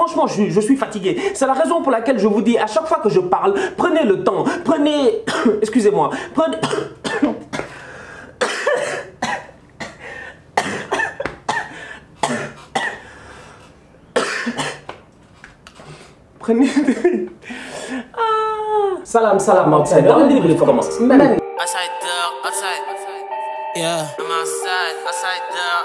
Franchement, je suis fatigué. C'est la raison pour laquelle je vous dis, à chaque fois que je parle, prenez le temps, prenez... Excusez-moi, prenez... Prenez... Salam, salam, outside. Dans le livre, il faut commencer. Outside, yeah. I'm outside there,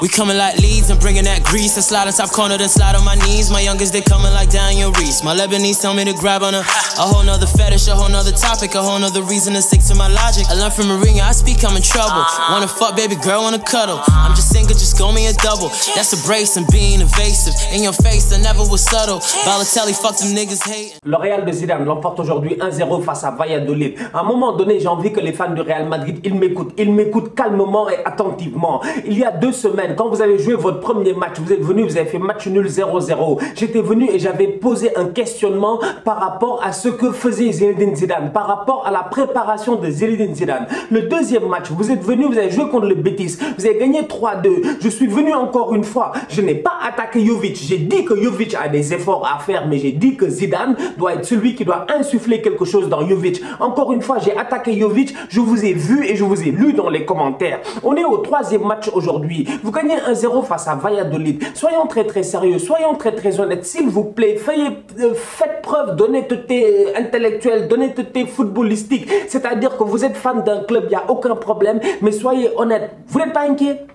we coming like leads and bringing that grease. I slide on top corner, then slide on my knees. My youngest, they coming like Daniel Reese. My Lebanese tell me to grab on a whole nother fetish, a whole nother topic, a whole nother reason to stick to my logic. I learned from Mourinho, I speak, I'm in trouble. Wanna fuck, baby girl, wanna cuddle. I'm just single, just go me a double. That's a brace and being evasive. In your face, I never was subtle. Balotelli, fuck them niggas hating. Le Real de Zidane l'emporte aujourd'hui 1-0 face à Valladolid. À un moment donné, j'ai envie que les fans du Real Madrid, ils m'écoutent calmement et attentivement. Il y a 2 semaines, quand vous avez joué votre premier match, vous êtes venu, vous avez fait match nul 0-0. J'étais venu et j'avais posé un questionnement par rapport à ce que faisait Zinedine Zidane, par rapport à la préparation de Zinedine Zidane. Le deuxième match, vous êtes venu, vous avez joué contre le Betis, vous avez gagné 3-2. Je suis venu encore une fois, je n'ai pas attaqué Jovic. J'ai dit que Jovic a des efforts à faire, mais j'ai dit que Zidane doit être celui qui doit insuffler quelque chose dans Jovic. Encore une fois, j'ai attaqué Jovic, je vous ai vu et je vous ai lu dans les commentaires. On est au 3e match aujourd'hui. Vous gagnez 1-0 face à Valladolid. Soyons très sérieux, soyons très honnêtes. S'il vous plaît, faites preuve d'honnêteté intellectuelle, d'honnêteté footballistique. C'est-à-dire que vous êtes fan d'un club, il n'y a aucun problème, mais soyez honnête. Vous n'êtes pas inquiet?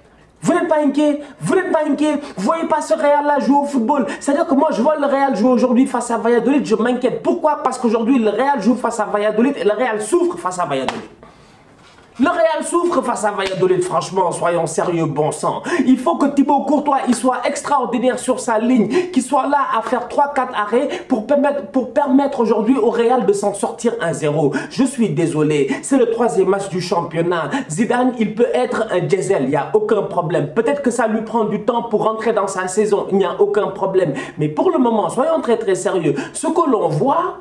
Vous n'êtes pas inquiet? Vous n'êtes pas inquiet? Vous voyez pas ce Real-là jouer au football? C'est-à-dire que moi, je vois le Real jouer aujourd'hui face à Valladolid, je m'inquiète. Pourquoi? Parce qu'aujourd'hui, le Real joue face à Valladolid et le Real souffre face à Valladolid. Le Real souffre face à Valladolid, franchement, soyons sérieux, bon sang. Il faut que Thibaut Courtois, il soit extraordinaire sur sa ligne, qu'il soit là à faire 3-4 arrêts pour permettre aujourd'hui au Real de s'en sortir 1-0. Je suis désolé, c'est le 3e match du championnat. Zidane, il peut être un diesel, il n'y a aucun problème. Peut-être que ça lui prend du temps pour rentrer dans sa saison, il n'y a aucun problème. Mais pour le moment, soyons très sérieux. Ce que l'on voit,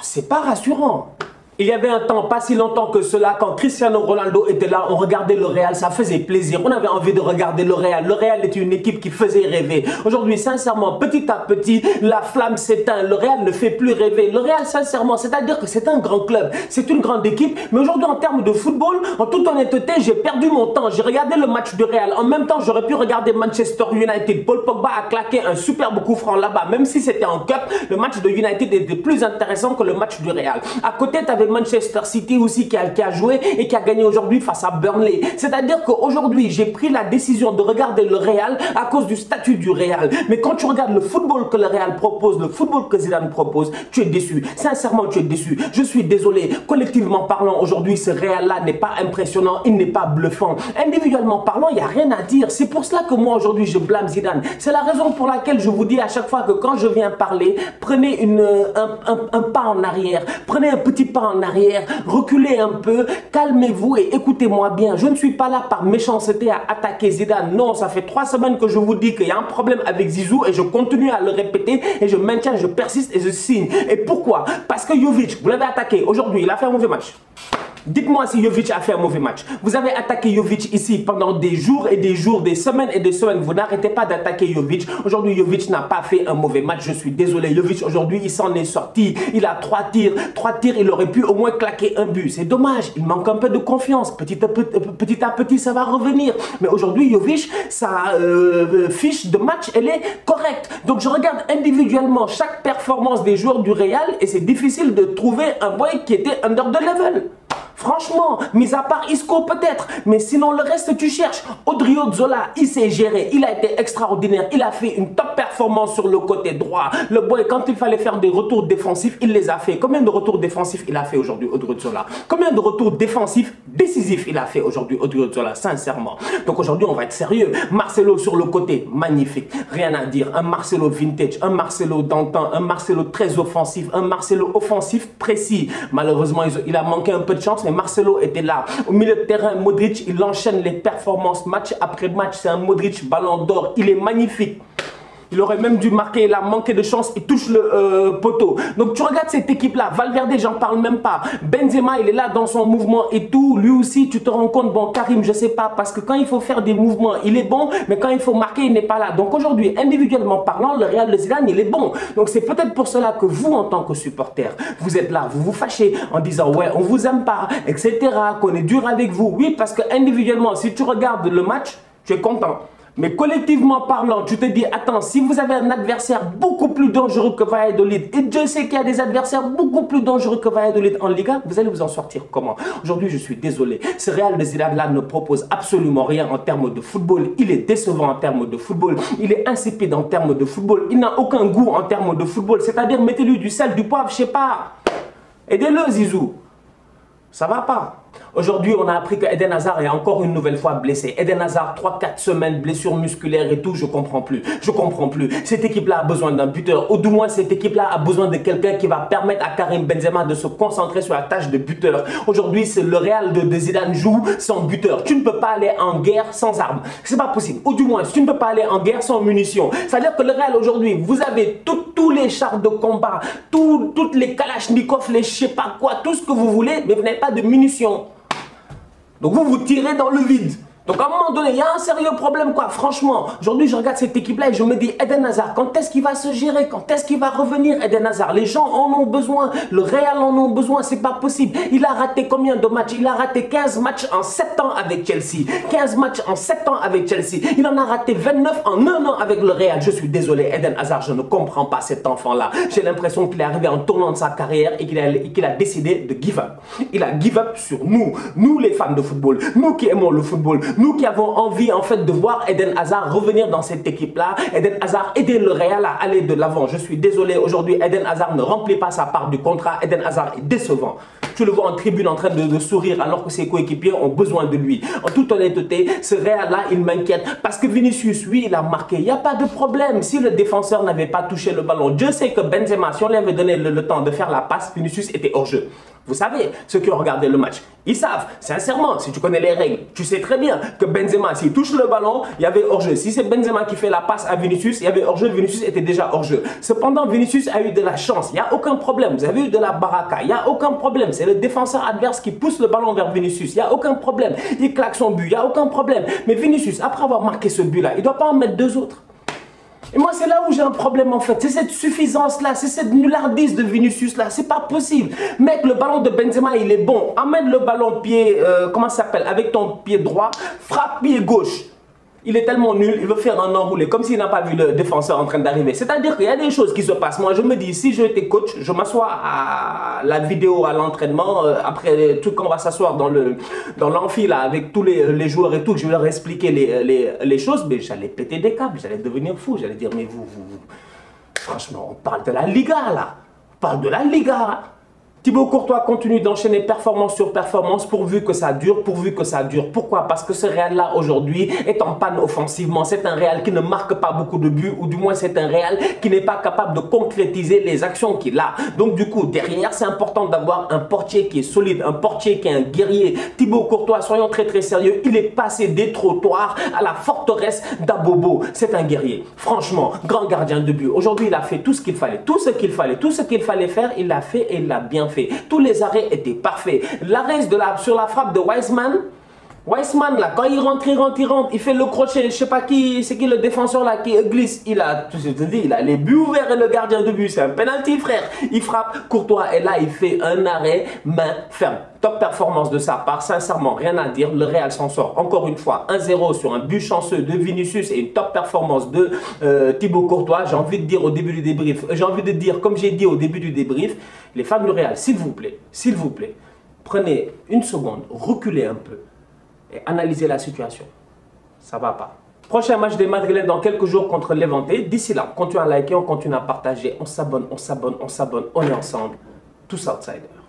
c'est pas rassurant. Il y avait un temps, pas si longtemps que cela, quand Cristiano Ronaldo était là, on regardait le Real, ça faisait plaisir. On avait envie de regarder le Real. Le Real était une équipe qui faisait rêver. Aujourd'hui, sincèrement, petit à petit, la flamme s'éteint. Le Real ne fait plus rêver. Le Real, sincèrement, c'est-à-dire que c'est un grand club, c'est une grande équipe. Mais aujourd'hui, en termes de football, en toute honnêteté, j'ai perdu mon temps. J'ai regardé le match du Real. En même temps, j'aurais pu regarder Manchester United. Paul Pogba a claqué un superbe coup franc là-bas. Même si c'était en cup, le match de United était plus intéressant que le match du Real. À côté, tu avais Manchester City aussi qui a joué et qui a gagné aujourd'hui face à Burnley. C'est-à-dire qu'aujourd'hui, j'ai pris la décision de regarder le Real à cause du statut du Real. Mais quand tu regardes le football que le Real propose, le football que Zidane propose, tu es déçu. Sincèrement, tu es déçu. Je suis désolé. Collectivement parlant, aujourd'hui, ce Real-là n'est pas impressionnant, il n'est pas bluffant. Individuellement parlant, il n'y a rien à dire. C'est pour cela que moi, aujourd'hui, je blâme Zidane. C'est la raison pour laquelle je vous dis à chaque fois que quand je viens parler, prenez un pas en arrière. Prenez un petit pas en arrière. Reculez un peu, calmez-vous et écoutez-moi bien. Je ne suis pas là par méchanceté à attaquer Zidane. Non, ça fait 3 semaines que je vous dis qu'il y a un problème avec Zizou et je continue à le répéter et je maintiens, je persiste et je signe. Et pourquoi? Parce que Jovic, vous l'avez attaqué aujourd'hui, il a fait un mauvais match. Dites-moi si Jovic a fait un mauvais match. Vous avez attaqué Jovic ici pendant des jours et des jours, des semaines et des semaines. Vous n'arrêtez pas d'attaquer Jovic. Aujourd'hui, Jovic n'a pas fait un mauvais match. Je suis désolé. Jovic, aujourd'hui, il s'en est sorti. Il a 3 tirs. 3 tirs, il aurait pu au moins claquer un but. C'est dommage. Il manque un peu de confiance. Petit à petit, ça va revenir. Mais aujourd'hui, Jovic, sa fiche de match, elle est correcte. Donc, je regarde individuellement chaque performance des joueurs du Real et c'est difficile de trouver un boy qui était under the level. Franchement, mis à part Isco peut-être, mais sinon le reste tu cherches. Odriozola, il s'est géré, il a été extraordinaire, il a fait une top performance sur le côté droit. Le boy, quand il fallait faire des retours défensifs, il les a fait. Combien de retours défensifs il a fait aujourd'hui, Odriozola? Combien de retours défensifs décisifs il a fait aujourd'hui, Odriozola, sincèrement? Donc aujourd'hui, on va être sérieux. Marcelo sur le côté, magnifique, rien à dire. Un Marcelo vintage, un Marcelo d'antan, un Marcelo très offensif, un Marcelo offensif précis. Malheureusement, il a manqué un peu de chance, mais Marcelo était là. Au milieu de terrain, Modric, il enchaîne les performances match après match. C'est un Modric ballon d'or. Il est magnifique. Il aurait même dû marquer, il a manqué de chance, il touche le poteau. Donc tu regardes cette équipe-là, Valverde, j'en parle même pas. Benzema, il est là dans son mouvement et tout. Lui aussi, tu te rends compte, bon, Karim, je sais pas, parce que quand il faut faire des mouvements, il est bon, mais quand il faut marquer, il n'est pas là. Donc aujourd'hui, individuellement parlant, le Real de Zidane, il est bon. Donc c'est peut-être pour cela que vous, en tant que supporter, vous êtes là, vous vous fâchez en disant, ouais, on vous aime pas, etc., qu'on est dur avec vous. Oui, parce que individuellement, si tu regardes le match, tu es content. Mais collectivement parlant, tu te dis, attends, si vous avez un adversaire beaucoup plus dangereux que Valladolid, et Dieu sait qu'il y a des adversaires beaucoup plus dangereux que Valladolid en Liga, vous allez vous en sortir comment? Aujourd'hui, je suis désolé. Ce Real de Zidane-là ne propose absolument rien en termes de football. Il est décevant en termes de football. Il est insipide en termes de football. Il n'a aucun goût en termes de football. C'est-à-dire, mettez-lui du sel, du poivre, je sais pas. Aidez-le, Zizou. Ça va pas. Aujourd'hui, on a appris que Eden Hazard est encore une nouvelle fois blessé. Eden Hazard, 3-4 semaines, blessure musculaire et tout, je comprends plus. Je comprends plus. Cette équipe-là a besoin d'un buteur. Ou du moins, cette équipe-là a besoin de quelqu'un qui va permettre à Karim Benzema de se concentrer sur la tâche de buteur. Aujourd'hui, c'est le Real de Zidane joue sans buteur. Tu ne peux pas aller en guerre sans armes. C'est pas possible. Ou du moins, tu ne peux pas aller en guerre sans munitions. C'est-à-dire que le Real aujourd'hui, vous avez tous les chars de combat, toutes les kalachnikovs, les je sais pas quoi, tout ce que vous voulez, mais vous n'avez pas de munitions. Donc vous vous tirez dans le vide. Donc à un moment donné, il y a un sérieux problème quoi. Franchement, aujourd'hui je regarde cette équipe-là et je me dis, Eden Hazard, quand est-ce qu'il va se gérer? Quand est-ce qu'il va revenir, Eden Hazard? Les gens en ont besoin, le Real en ont besoin, c'est pas possible. Il a raté combien de matchs? Il a raté 15 matchs en 7 ans avec Chelsea. 15 matchs en 7 ans avec Chelsea. Il en a raté 29 en 1 an avec le Real. Je suis désolé, Eden Hazard, je ne comprends pas cet enfant-là. J'ai l'impression qu'il est arrivé en tournant de sa carrière et qu'il a décidé de give up. Il a give up sur nous les fans de football, nous qui aimons le football, nous qui avons envie en fait de voir Eden Hazard revenir dans cette équipe-là. Eden Hazard aider le Real à aller de l'avant. Je suis désolé, aujourd'hui Eden Hazard ne remplit pas sa part du contrat. Eden Hazard est décevant. Tu le vois en tribune en train de sourire alors que ses coéquipiers ont besoin de lui. En toute honnêteté, ce Real-là, il m'inquiète parce que Vinicius, lui, il a marqué. Il n'y a pas de problème. Si le défenseur n'avait pas touché le ballon, Dieu sait que Benzema, si on lui avait donné le temps de faire la passe, Vinicius était hors jeu. Vous savez, ceux qui ont regardé le match, ils savent, sincèrement, si tu connais les règles, tu sais très bien que Benzema, s'il touche le ballon, il y avait hors-jeu. Si c'est Benzema qui fait la passe à Vinicius, il y avait hors-jeu, Vinicius était déjà hors-jeu. Cependant, Vinicius a eu de la chance, il n'y a aucun problème. Vous avez eu de la baraka, il n'y a aucun problème. C'est le défenseur adverse qui pousse le ballon vers Vinicius, il n'y a aucun problème. Il claque son but, il n'y a aucun problème. Mais Vinicius, après avoir marqué ce but-là, il ne doit pas en mettre 2 autres. Et moi, c'est là où j'ai un problème en fait. C'est cette suffisance-là, c'est cette nullardise de Vinicius-là. C'est pas possible. Mec, le ballon de Benzema, il est bon. Emmène le ballon pied, comment ça s'appelle? Avec ton pied droit, frappe pied gauche. Il est tellement nul, il veut faire un enroulé, comme s'il n'a pas vu le défenseur en train d'arriver. C'est-à-dire qu'il y a des choses qui se passent. Moi, je me dis, si je étais coach, je m'assois à la vidéo, à l'entraînement, après tout, quand on va s'asseoir dans l'amphi, là, avec tous les joueurs et tout, que je vais leur expliquer les choses, mais j'allais péter des câbles, j'allais devenir fou, j'allais dire, mais vous, franchement, on parle de la Liga, là. On parle de la Liga. Thibaut Courtois continue d'enchaîner performance sur performance pourvu que ça dure, pourvu que ça dure. Pourquoi? Parce que ce Real-là aujourd'hui est en panne offensivement. C'est un Real qui ne marque pas beaucoup de buts, ou du moins c'est un Real qui n'est pas capable de concrétiser les actions qu'il a. Donc du coup, derrière, c'est important d'avoir un portier qui est solide, un portier qui est un guerrier. Thibaut Courtois, soyons très très sérieux, il est passé des trottoirs à la forteresse d'Abobo. C'est un guerrier. Franchement, grand gardien de but. Aujourd'hui, il a fait tout ce qu'il fallait. Tout ce qu'il fallait faire, il l'a fait et il l'a bien fait. Tous les arrêts étaient parfaits. L'arrêt sur la frappe de Weissman là, quand il rentre, il fait le crochet, je sais pas qui, c'est qui le défenseur là qui glisse, il a les buts ouverts et le gardien de but, c'est un penalty frère. Il frappe, Courtois et là il fait un arrêt main ferme. Top performance de sa part, sincèrement rien à dire, le Real s'en sort encore une fois 1-0 sur un but chanceux de Vinicius et une top performance de Thibaut Courtois. J'ai envie de dire au début du débrief, comme j'ai dit au début du débrief, les fans du Real, s'il vous plaît, prenez une seconde, reculez un peu et analysez la situation. Ça va pas. Prochain match des Madrilènes dans quelques jours contre Levante. D'ici là, on continue à liker, on continue à partager, on s'abonne, on est ensemble. Tous outsiders.